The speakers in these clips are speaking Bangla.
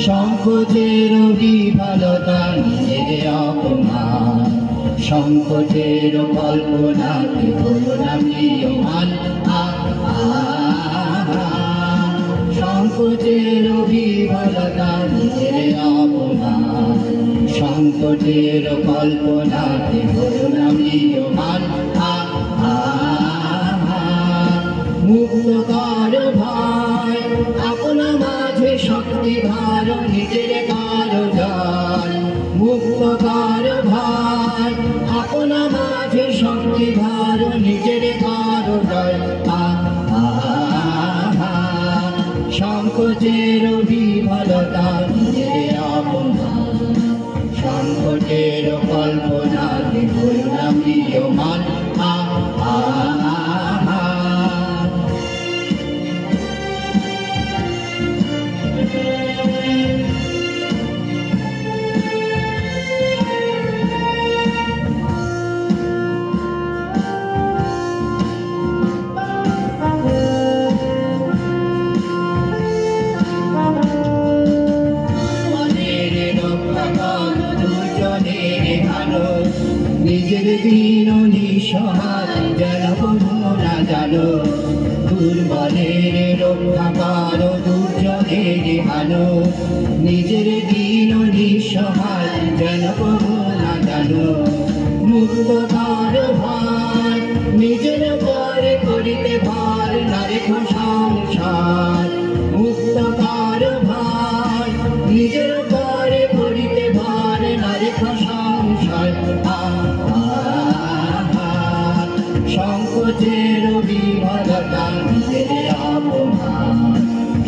সংকটের বিফলতা নিজের অপমান, সংকটের কল্পনাকে হলো না প্রিয়মান। সংকটের বিফলতা নিজের অপমান, সংকটের কল্পনাকে হলো না প্রিয়মান। মুক্ত কর ভাই আপনা মাঝে শক্তি ধার, নিজের কারো জয়। মুক্ত কর ভাই আপনা মাঝে শক্তি ধার, নিজের কারো জয়। সংকটের বিফলতা নিজের অপমান, সংকটের কল্পনাকে হলো না প্রিয়মান। নিজের দিন নিঃসহায় যেন না জানো, দুর্বলের রক্ষা করো দুর্যোগের আলো। নিজের দিন নিঃসহায় যেন না জানো, মুক্ত কর ভাই নিজের পরে করিতে ভার, না রেখো সংসার। মুক্ত কর ভাই নিজের পরে করিতে ভার, না রেখো সংসার। সংকটের বিফলতা নিজের অপমান,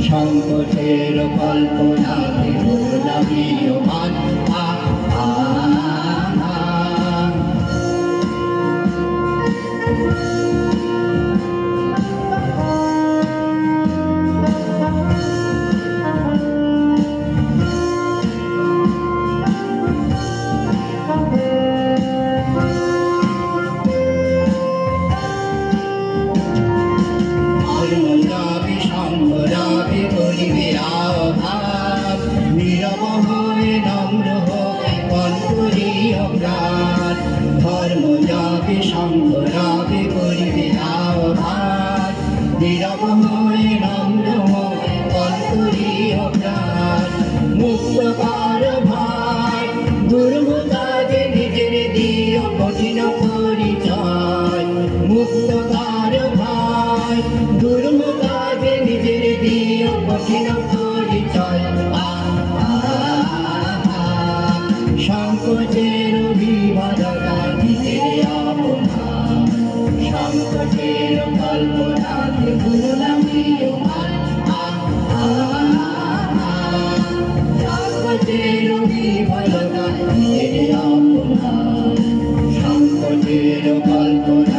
সংকটের কল্পনাকে হলো না প্রিয়মান। সংগ্রামে করিবে আঘাত, নীরব হয়ে নম্র হয়ে কণ্ঠীয় প্রাণ। ধর্ম যাবে সংগ্রামে করিবে আঘাত, নীরব হয়ে নম্র হয়ে কণ্ঠীয় প্রাণ। মুক্ত কর ভাই দুর্মতাকে নিজের দিও কঠিন পরিচয়। মুক্ত কর ভাই দুর্মতাকে নিজের দিও কঠিন পরিচয়। সংকটের বিফলতা নিজের অপমান, সংকটের কল্পনাকে হলো না প্রিয়মান। সংকটের বিফলতা নিজের অপমান, সংকটের কল্পনা